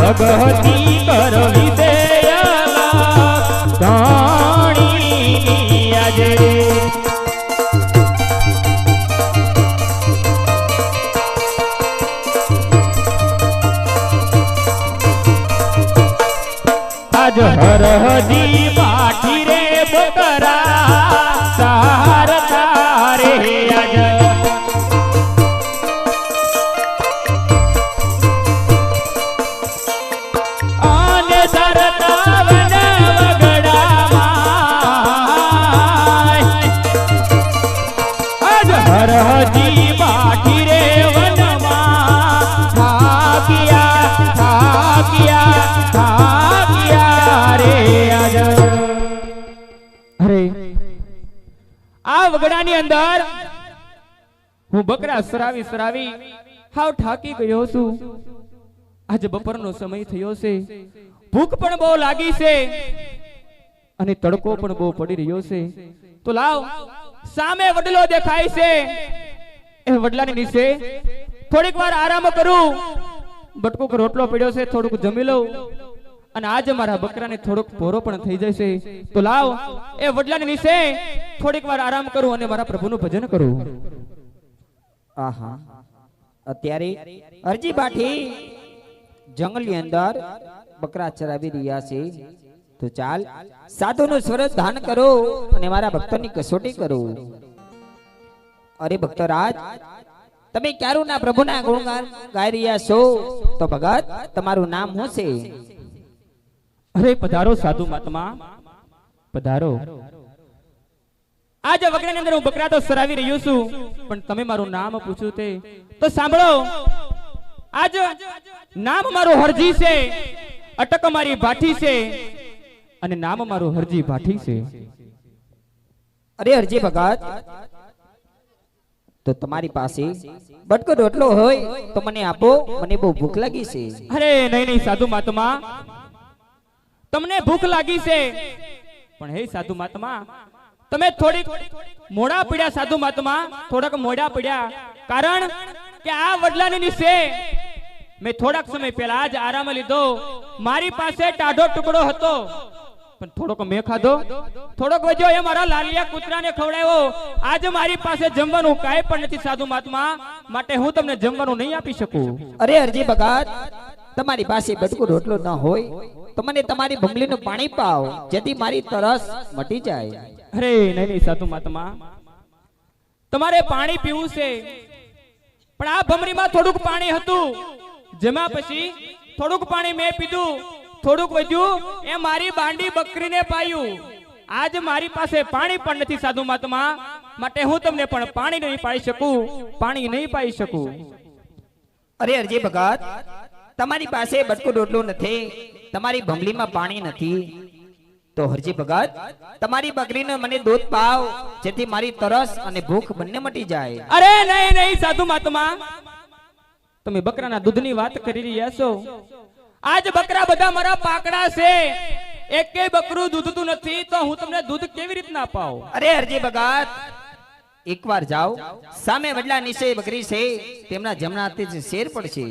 ભગવતી કરવી દે ધણી આજે આજ હરહજી પાઠી રે બકરા સાર તારે આજ આને સરતા વન વગડામાં આજ હરહજી પાઠી રે વનમાં થાક્યા રે આજ અરે આ વગડાની અંદર હું બકરા સરાવી હાવ ઠાકી ગયો છું. આજે બપોરનો સમય થયો છે, ભૂખ પણ બહુ લાગી છે અને તડકો પણ બહુ પડી રહ્યો છે. તો લાવ સામે વડલો દેખાય છે, એ વડલાની નીચે થોડીક વાર આરામ કરું. બટકો રોટલો પડ્યો છે, થોડુંક જમી લઉં અને આજે મારા બકરાને થોડોક પોરો પણ થઈ જશે. તો લાવ એ વડલાની નીચે થોડીક વાર આરામ કરું અને મારા પ્રભુનું ભજન કરું. આહા, અત્યારે અરજી બાઠી જંગલની અંદર બકરા ચરાવી રહ્યા છે. તો ચાલ સાધુનું સ્વરત ધાન કરો અને મારા ભક્તોની કસોટી કરો. અરે ભક્તરાજ, તમે ક્યારુના પ્રભુના ગુણગાન ગાઈ રહ્યા છો, તો ભગત તમારું નામ શું છે? અરે પધારો સાધુ મહાત્મા, પધારો. આજે વગડાની અંદર હું બકરા તો સરાવી રહ્યો છું, પણ તમે મારું નામ પૂછ્યું તે તો સાંભળો. આજ નામ મારું હરજી છે, અટક મારી ભાઠી છે અને નામ મારું હરજી ભાઠી છે. અરે હરજી ભગત, તો તમારી પાસે બટકો રોટલો હોય તો મને આપો, મને બહુ ભૂખ લાગી છે. અરે નહીં સાધુ મહાત્મા, તમને ભૂખ લાગી છે પણ હે સાધુ મહાત્મા, તમે થોડીક મોડા પડ્યા. સાધુ મહાત્મા થોડાક મોડા પડ્યા, કારણ કે આ વડલાની નીચે મેં થોડાક સમય પહેલા જ આરામ લીધો. મારી પાસે ટાઢો ટુકડો હતો પણ થોડોક મેં ખાધો, થોડોક વધ્યો એ મારા લાલિયા કૂતરાને ખવડાવ્યો. આજે મારી પાસે જમવાનું કાંઈ પણ નથી સાધુ મહાત્મા, માટે હું તમને જમવાનું નહીં આપી શકું. અરે હરજી ભગત, તમારી પાસે બટકો રોટલો ન હોય તો મને તમારી ભમલીનું પાણી પાવ, જેથી મારી તરસ મટી જાય. અરે નહીં સાધુ મહાત્મા, તમારે પાણી પીવું છે પણ આ ભમરીમાં થોડુંક પાણી હતું, જેમાં પછી થોડુંક પાણી મેં પીધું, થોડુંક વધ્યું એ મારી બાંડી બકરીને પાયું. આજ મારી પાસે પાણી પણ નથી સાધુ મહાત્મા, માટે હું તમને પણ પાણી નહીં પાઈ શકું, પાણી નહીં પાઈ શકું. અરે હરજી ભગત, તમારી પાસે બટકો રોટલો નથી, તમારી ભમલીમાં પાણી નથી, તો હરજી ભગત તમારી બકરીને મને દૂધ પાવ, જેથી મારી તરસ અને ભૂખ બંને મટી જાય. અરે નહીં સાધુ મહાત્મા, તમે બકરાના દૂધની વાત કરી રહ્યા છો. આજ બકરા બધા મારા પાકડા છે, એકેય બકરું દૂધતું નથી, તો હું તમને દૂધ કેવી રીતના પાઉં? અરે હરજી ભગત, એકવાર જાઓ, સામે વડલા નીચે બકરી છે, તેમના જમણા હાથે શેર પડશે.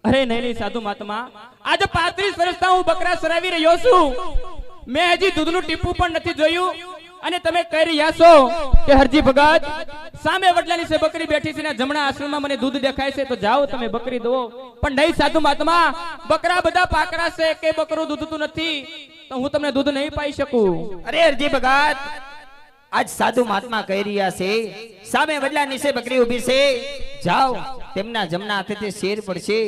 અરે નહીં સાધુ મહાત્મા, આજે 35 વર્ષથી હું બકરા સરાવી રહ્યો છું, મેં હજી દૂધનું ટીપું પણ નથી જોયું. અને તમે કહી રહ્યા છો કે હરજી ભગત સામે વડલાની છે બકરી બેઠી છે ને જમણા આશ્રમમાં મને દૂધ દેખાય છે, તો જાઓ તમે બકરી દો. પણ નહીં સાધુ મહાત્મા, બકરા બધા પાકડા છે, કે બકરું દૂધતું નથી, તો હું તમને દૂધ નહીં પાઈ શકું. અરે હરજી ભગત, આજ સાધુ મહાત્મા કહી રહ્યા છે, સામે વડલા નીચે બકરી ઊભી છે, જાઓ તેમના જમણા હાથેથી શેર પડશે,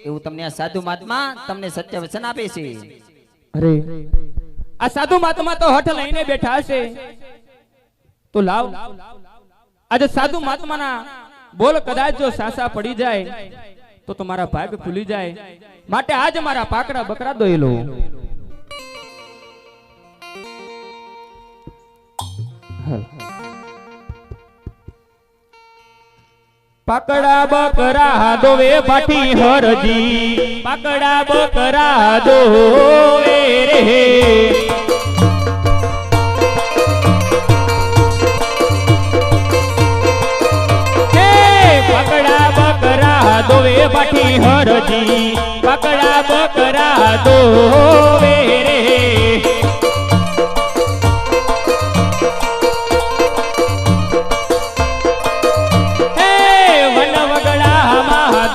એવું તમને આ સાધુ મહાત્મા તમને સત્ય વચન આપે છે. અરે આ સાધુ મહાત્મા તો હઠ લઈને બેઠા છે, તો લાવ આજે સાધુ મહાત્માના બોલ કદાચ જો સાસા પડી જાય તો તમારા ભાગ ખુલી જાય, માટે આજ મારા પાકડા બકરા દોઈ લો. પાકડા બકરા દોવે પાઠી હરજી, પાકડા બકરા દોવે રે. પાકડા બકરા દોવે પાઠી હરજી, પાકડા પકડા બકરા દોવે રે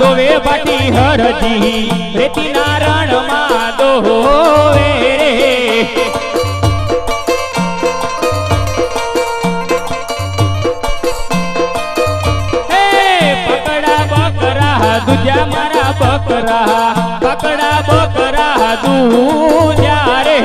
દોવે બાટી હરજી રેતી નારણ માં દોવે રે પકડા બકરા દુજા મારા બકરા પકડા બકરા દુજા રે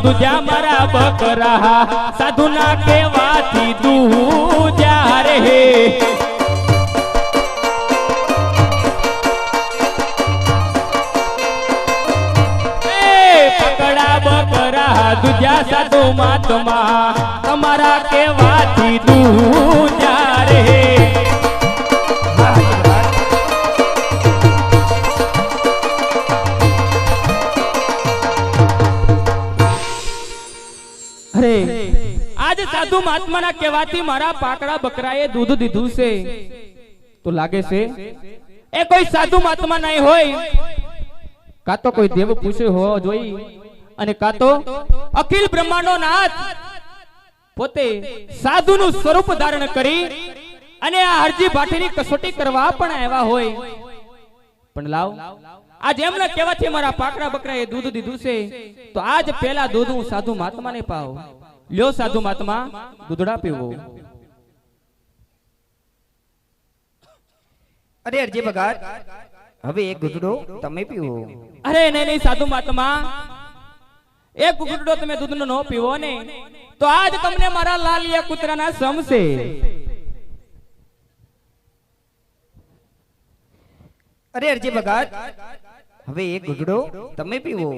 દુજા મારા બકરા સાધુ ના કેવાથી દુજા રે પકડા બકરા દુજા સાધુ મહાત્મા તમારા કેવાથી દુજા રે અરે આજ સાધુ મહાત્માના કહેવાથી મારા પાકડા બકરાએ દૂધ દીધું છે તો લાગે છે એ કોઈ સાધુ મહાત્મા નહીં હોય કા તો કોઈ દેવ પૂછ્યો હોવો જોઈ અને કા તો અખિલ બ્રહ્માંડનો નાથ પોતે સાધુનું સ્વરૂપ ધારણ કરી અને આ હરજી ભાટીની કસોટી કરવા પણ આવ્યા હોય પણ લાવ આજ એમના કહેવાથી મારા પાકડા બકરાએ દૂધ દીધું છે તો આજ પહેલા દૂધ હું સાધુ મહાત્માને પાવ લ્યો સાધુ મહાત્મા દૂધડા પીવો અરે અરજી ભગત હવે એક ઘૂંટડો તમે પીવો અરે નહીં સાધુ મહાત્મા એક ઘૂંટડો તમે દૂધનો ન પીવો ને તો આજ તમને મારા લાલિયા કૂતરાના સમશે અરે અરજી ભગત હવે એક ઘૂંટડો તમે પીવો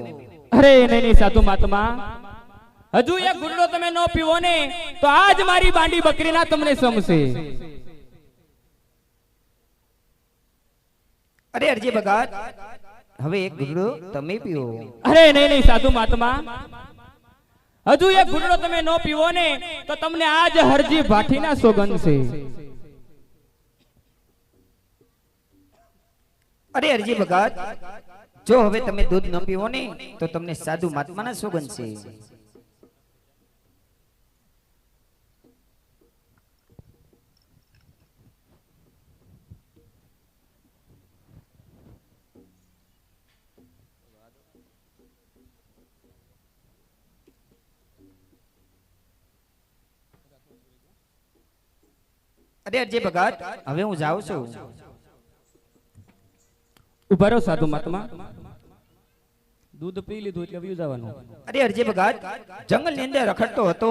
અરે નહીં સાધુ મહાત્મા હજુ એક ઘૂંટડો તમે ન પીવો ને તો આજ મારી બાંડી બકરીના તમને સમશે અરે અરજી ભગત હવે એક ઘૂંટડો તમે પીવો અરે નહીં સાધુ મહાત્મા હજુ એક ઘૂંટડો તમે ન પીવો ને તો તમને આજ હરજી ભાટીના સોગંદ છે અરે અરજી ભગત જો હવે તમે દૂધ ન પીવો ને તો તમને સાધુ મહાત્માના સોગંદ છે અરે અરજી ભગત હવે હું જાઉં છું ઉભા રહો સાધુ મહાત્મા દૂધ પી લીધું એટલે વ્યુ જવાનું અરે અરજી ભગત જંગલ ની અંદર રખડતો હતો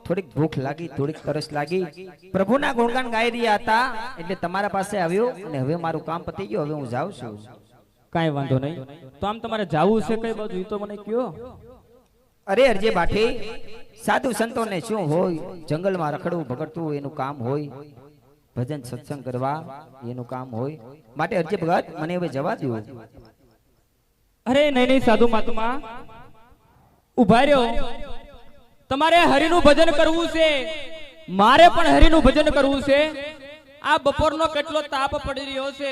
થોડીક ભૂખ લાગી થોડીક તરસ લાગી પ્રભુના ગુણગાન ગાઈ રહ્યા હતા એટલે તમારા પાસે આવ્યો અને હવે મારું કામ પતી ગયું હવે હું જાઉં છું કાંઈ વાંધો નહીં તો આમ તમારે જાવું છે કઈ બાજુ એ તો મને કયો અરે અરજી ભાટી સાધુ સંતોને શું હોય જંગલમાં રખડવું ભગડતું એનું કામ હોય ભજન સત્સંગ કરવા એનું કામ હોય માટે અરજી ભગત મને હવે જવા દો અરે નહીં સાધુ મહાત્મા ઉભા રહ્યો તમારે હરિનું ભજન કરવું છે મારે પણ હરિનું ભજન કરવું છે આ બપોરનો કેટલો તાપ પડી રહ્યો છે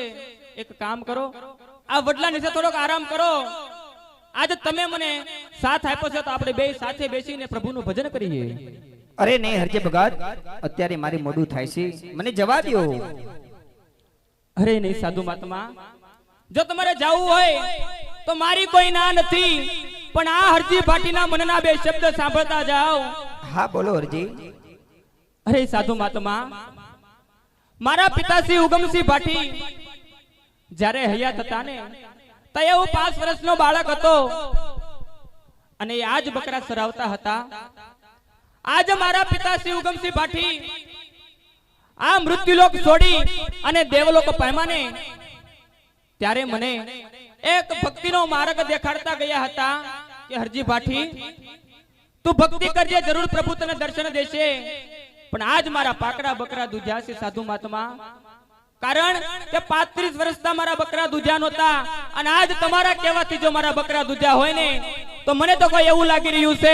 એક કામ કરો આ વડલા નીચે થોડોક આરામ કરો આજે તમે મને સાથ આપ્યો છે તો આપણે બે સાથે બેસીને પ્રભુનું ભજન કરીએ અરે નહીં હરજી ભગત અત્યારે મારી મોડું થાય છે મને જવા દો અરે નહીં સાધુ મહાત્મા જો તમારે જવું હોય તો મારી કોઈ ના નથી પણ આ હરજી ભાટીના મનના બે શબ્દ સાંભળતા જાઓ હા બોલો હરજી અરે સાધુ મહાત્મા મારા પિતાશ્રી ઉગમસિંહ ભાટી જ્યારે હયાત હતા ને ત્યારે હું 5 વર્ષનો બાળક હતો અને આજ બકરા સરાવતા હતા આજ મારા પિતાશ્રી ઉગમસિંહ ભાટી આ મૃત્યુલોક છોડી અને દેવલોક પામ્યાને ત્યારે મને એક ભક્તિનો માર્ગ દેખાડતા ગયા હતા કે હરજી ભાટી તું ભક્તિ કરજે જરૂર પ્રભુ તને દર્શન દેશે પણ આજ મારા પાકડા બકરા દૂધ્યા છે સાધુ મહાત્મા કારણ કે 35 વર્ષના મારા બકરા દૂધ્યા નહોતા અને આજ તમારા કહેવાથી જો મારા બકરા દૂધ્યા હોય ને તો મને તો કોઈ એવું લાગી રહ્યું છે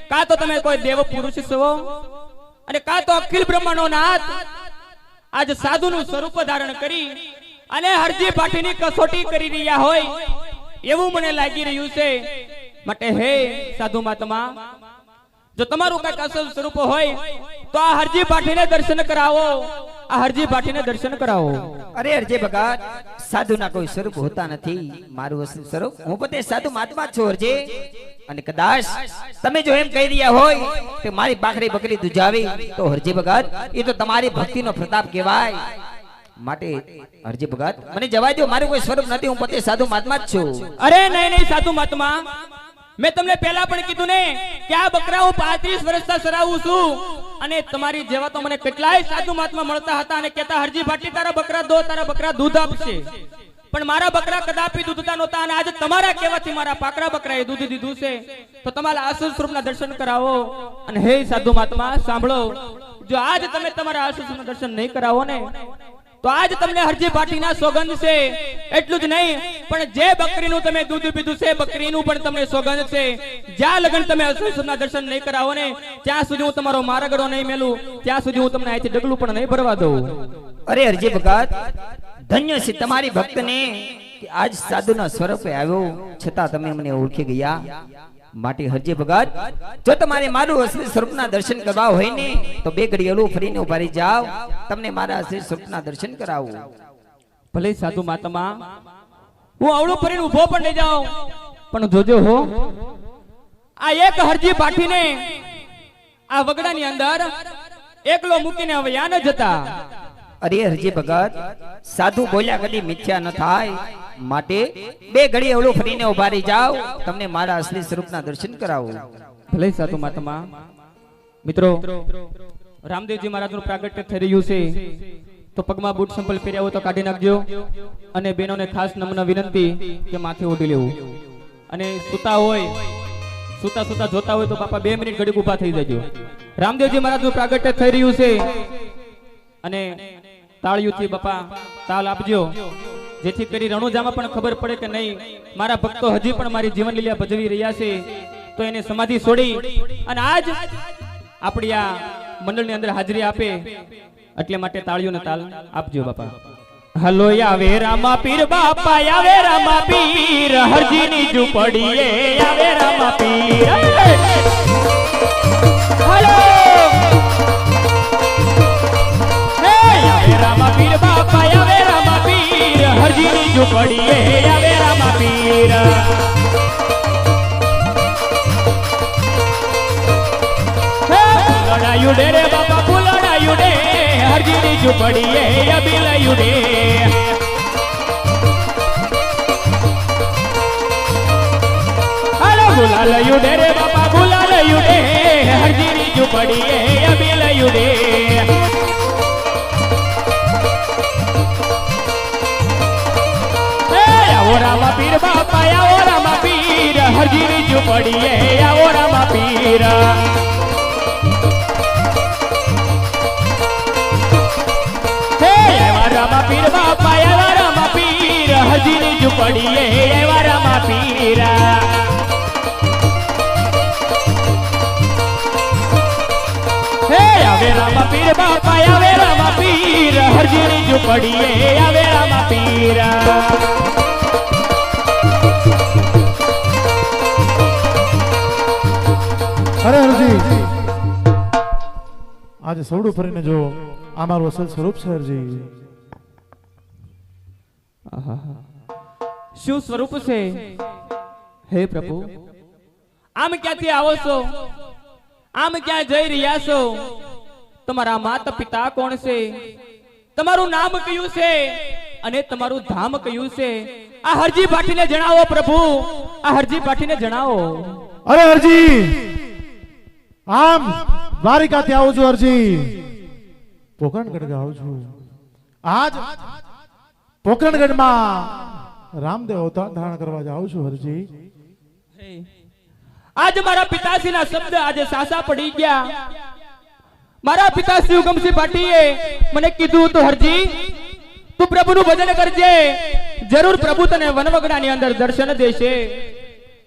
કાં તો તમે કોઈ દેવ પુરુષ છો અને કાં તો અખિલ બ્રહ્માંડનો નાથ આજ સાધુનું સ્વરૂપ ધારણ કરી અને હરજી પાટીની કસોટી કરી રહ્યા હોય એવું મને લાગી રહ્યું છે. માટે હે સાધુ મહાત્મા, જો તમારું કઈક અસલ સ્વરૂપ હોય તો આ હરજી પાટીને દર્શન કરાવો, આ હરજી પાટીને દર્શન કરાવો. અરે અરજી ભગત, સાધુના કોઈ સ્વરૂપ હોતા નથી. મારું અસલ સ્વરૂપ હું પોતે સાધુ મહાત્મા જ છું અરજી. અને કદાચ તમે જો એમ કહી રહ્યા હોય કે મારી બાકરી બકરી દુજાવી તો હરજી ભગત એ તો તમારી ભક્તિનો પ્રતાપ કહેવાય. માટે હરજી ભગત મને જવા દો, મારું કોઈ સ્વરૂપ નથી. હું પોતે સાધુ મહાત્મા જ છું. અરે નહીં નહીં સાધુ મહાત્મા, મેં તમને પહેલા પણ કીધું ને કે આ બકરા હું 35 વર્ષથી સરાવું છું અને તમારી જેવા તો મને કેટલાય સાધુ મહાત્મા મળતા હતા અને કહેતા હરજી ભાટી તારા બકરા દૂધ આપશે. પણ મારા બકરા કદાપી દૂધતા નહોતા અને આજે તમારા કહેવાથી મારા પાકરા બકરાએ દૂધ દીધું છે. તો તમારા અસલ સ્વરૂપના દર્શન કરાવો. અને હે સાધુ મહાત્મા સાંભળો, જો આજ તમે તમારા અસલ સ્વરૂપના દર્શન નહીં કરાવો ને તો આજ તમને હરજી ભાટીના સોગંદ છે. એટલું જ નહીં પણ જે બકરીનું તમે દૂધ પીધું છે બકરીનું પણ તમને સોગંદ છે. જ્યાં લગન તમે અસલ સ્વરૂપના દર્શન નહીં કરાવો ને ત્યાં સુધી હું તમારો મારાગડો નહીં મેલું, ત્યાં સુધી હું તમને અહીંથી ડગલું પણ નહીં ભરવા દઉં. અરે હરજી ભગત, ધન્ય છે તમારી ભક્તને કે આજ સાધુના સ્વરૂપે આવ્યો છતાં તમે મને ઓળખી ગયા. માટે હરજી ભગત, જો તમારે મારું અસલી સ્વરૂપના દર્શન કરવા હોય ને તો બે ઘડી ઓલું ફરીને ઉભા રહી જાઓ, તમને મારા અસલી સ્વરૂપના દર્શન કરાવું. ભલે સાધુ મહાત્મા, હું અવળું ફરીને ઉભો પણ નહીં જાઉં, પણ જોજો હો આ એક હરજી ભાટીને આ વગડાની અંદર એકલો મૂકીને હવે યા ન જતા. અરે હરજી ભગત, સાધુ બોલ્યા કદી મિથ્યા ન થાય. માટે બે ઘડી ઓલું ફરીને ઉભા રહી જાઓ, તમને મારા અસલી સ્વરૂપના દર્શન કરાવું. ભલે સાધુ મહાત્મા. મિત્રો, રામદેવજી મહારાજનું પ્રાગટ્ય થઈ રહ્યું છે તો પગમાં બૂટ સંપલ પહેર્યા હોય તો કાઢી નાખજો. અને બહેનોને ખાસ નમ્ર વિનંતી કે માથે ઓઢી લેવું. અને સુતા જોતા હોય તો બાપા 2 મિનિટ ઘડીક ઊભા થઈ જજો. રામદેવજી મહારાજનું પ્રાગટ્ય થઈ રહ્યું છે અને તાળીઓથી બાપા તાલ આપજો, જેથી કરી રણુજામાં પણ ખબર પડે કે નહીં મારા ભક્તો હજી પણ મારી જીવન લીલા ભજવી રહ્યા છે. તો એને સમાધિ છોડી અને આજ આપણી આ મંડળની અંદર હાજરી આપે એટલે માટે તાળીઓને તાલ આપજો બાપા. હલો આવે રામા પીર બાપા, આવે રામા પીર હરજીની ઝૂંપડીએ, આવે રામા પીર. હલો રામા પીર બાપા, આવે રામા પીર હરજીની ઝૂંપડીએ, આવે રામા પીર. ફૂલડાયું ડે રે બાપા, ફૂલડાયું ડે હરજીની ઝૂંપડીએ, અબીલાયું ડે. ગુલાલયું ડે રે બાપા, ગુલાલયું ડે હરજીની ઝૂંપડીએ, અબીલાયું ડે. આવો રામા પીર બાપા, આવો રામા પીર હરજીની ઝૂંપડીએ, આવો રામા પીર. રામા પીર બાપા, આવા રામા પીર હરજીની ઝૂંપડીએ, આવા રામા પીર. આવે રામા પીર બાપા, આવે રામા પીર હરજીની ઝૂંપડીએ, આવે રામા પીર. અરે હરજી, આજે સૌડું ફરીને જો આ મારું અસલ સ્વરૂપ છે હરજી. શું સ્વરૂપ છે હે પ્રભુ? આમ ક્યાંથી આવો છો? આમ ક્યાં જઈ રહ્યા છો? તમારા માતા પિતા કોણ છે? તમારું નામ કયું છે અને તમારું ધામ કયું છે? આ હરજી ભાટીને જણાવો પ્રભુ, આ હરજી ભાટીને જણાવો. અરે હરજી, આમ દ્વારિકાથી આવું છું હરજી, પોકરણગઢ આવું છું. આજ પોકરણગઢમાં રામદેવ અવતાર ધારણ કરવા જાઉં છું હરજી. આજ મારા પિતાશ્રીના શબ્દ આજે સાસા પડી ગયા. મારા પિતાશ્રી ઉગમસિંહ ભાટીએ મને કીધું તો હરજી તું પ્રભુનું ભજન કરજે, જરૂર પ્રભુ તને વનવગડાની અંદર દર્શન દેશે.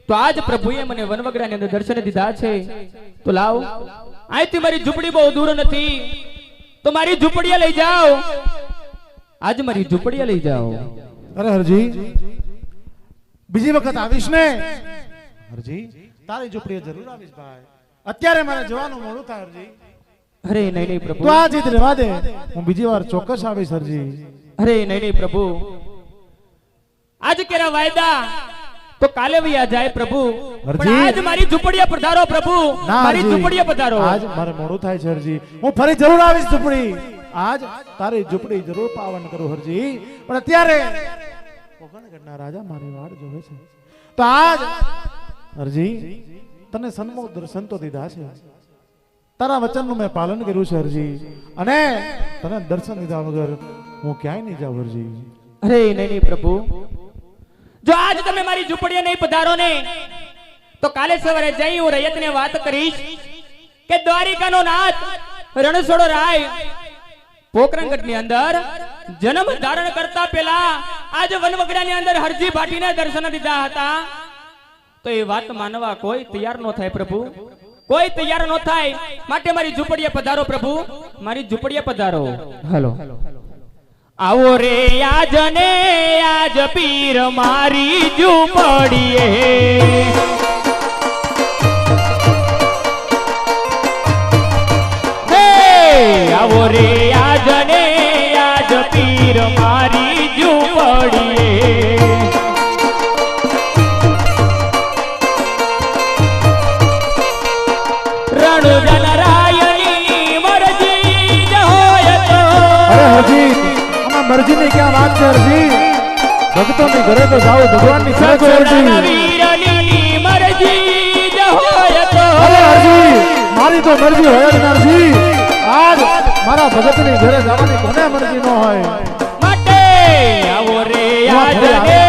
તો આજ પ્રભુએ મને વનવગડાની અંદર દર્શન દીધા છે. તો લાવ, અહીંથી મારી ઝૂંપડી બહુ દૂર નથી, તો મારી ઝૂંપડીએ લઈ જાઓ. આજ મારી ઝૂંપડીએ લઈ જાઓ. અરે હરજી, બીજી વખત આવીશ ને હરજી, તારી ઝૂંપડીએ જરૂર આવીશ ભાઈ. અત્યારે મારે જવાનું મોડું થાય હરજી. અરે નહીં નહીં પ્રભુ, તો આ જીત રહેવા દે, હું બીજી વાર ચોક્કસ આવીશ હરજી. અરે નહીં નહીં પ્રભુ, આજ કેરા વાયદા તો કાલે વયા જાય પ્રભુ, પણ હરજી. આજ મારી ઝૂંપડીએ પધારો પ્રભુ, ના મારી હરજી, ઝૂંપડીએ પધારો. આજ મારે મોડું થાય છે હરજી, હું ફરી જરૂર આવીશ ઝૂંપડી. આજ તારી ઝૂંપડી જરૂર પાવન કરું હરજી, પણ અત્યારે પોકરણગઢના રાજા મારી વાડ જોવે છે. તો આજ હરજી તને સન્મુખ દર્શન તો દીધા છે, તારા વચનનું મેં પાલન કર્યું છે હરજી, અને તને દર્શન દીધા વગર હું ક્યાંય નહીં જાઉં હરજી. અરે નહીં નહીં પ્રભુ, જો આજ તમે મારી ઝૂંપડીએ નહીં પધારો ને, તો કાલે સવારે જઈ હું રૈયતને વાત કરીશ કે દ્વારિકાનો નાથ રણછોડો રાય પોકરણગઢની અંદર જન્મ ધારણ કરતા પહેલા આજ વનવગડાની અંદર હરજી ભાટીને દર્શન દીધા હતા. તો એ વાત માનવા કોઈ તૈયાર ન થાય પ્રભુ, કોઈ તૈયાર ન થાય. માટે મારી ઝૂંપડીએ પધારો પ્રભુ, મારી ઝૂંપડીએ પધારો. હાલો આવો રે આજ ને આજ પીર મારી ઝૂંપડીએ, હે આવો રે આજ ને આજ પીર મારી ઝૂંપડીએ. રણુજન રાયની મરજી જ હોય તો. અરે હરજી, આમાં મરજીની ક્યાં વાત છે હરજી? ભક્તોની ઘરે તો જાઓ, ભગવાનની સેવા કરો હરજી. વીરની મરજી જ હોય તો. અરે હરજી, મારી તો મરજી હોય જ ને હરજી. આજ મારા ભગતની ઘરે જવાની કોને મરજી ન હોય? માટે આવો રે આજ ને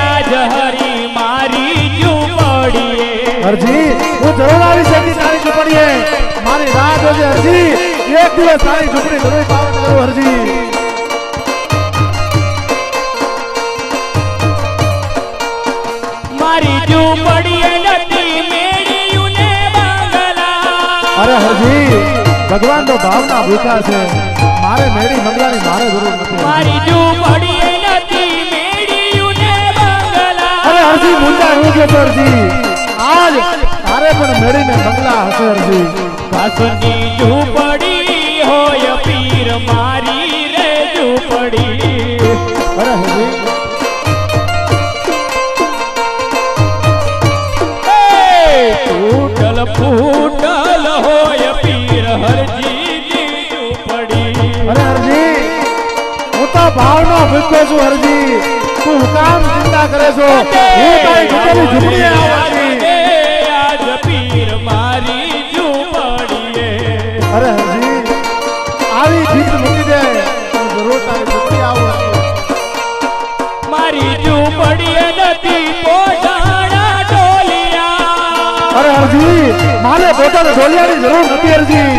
આજ હરી મારી ઝૂંપડીએ. હરજી, હું જરૂર આવી શકી તારી ઝૂંપડીએ. મારી રાહ જોજે હરજી, એક દિવસ તારી ઝૂંપડી જરૂર પાવન કરું હરજી. મારી ઝૂંપડીએ નથી મેળ્યું ને બંગલા. અરે હરજી, ભગવાન તો ભાવના ભૂખા છે, મારે મેળી મંગલાની મારે જરૂર નથી. મારી ઝૂંપડીએ નથી મેળ્યું ને બંગલા. અરે હરજી, મુંડા હું કે હરજી, આજ તારે પણ મેળીને બંગલા હશે હરજી. કાસની ઝૂંપડી હોય પીર મારી રે ઝૂંપડી. અરે હરજી, ફૂટલ ફૂટલ હોય પીર હરજીની ઝૂંપડી. અરે હરજી, હું તો ભાવનો ભૂખ્યો છું હરજી, તું હું કામ ચિંતા કરે છો? હું તારી ઘરેની ઝૂંપડીએ આવવાની. આજ પીર મારી ઝૂંપડીએ. અરે હરજી, આવી ભીખ મૂકી દે, હું જરૂર તારી ઝૂંપડી આવું હરજી. મારી ઝૂંપડીએ નથી પોઢાણા ઢોલિયા. અરે હરજી, મારે પોતાને ઢોલિયાની જરૂર નથી હરજી.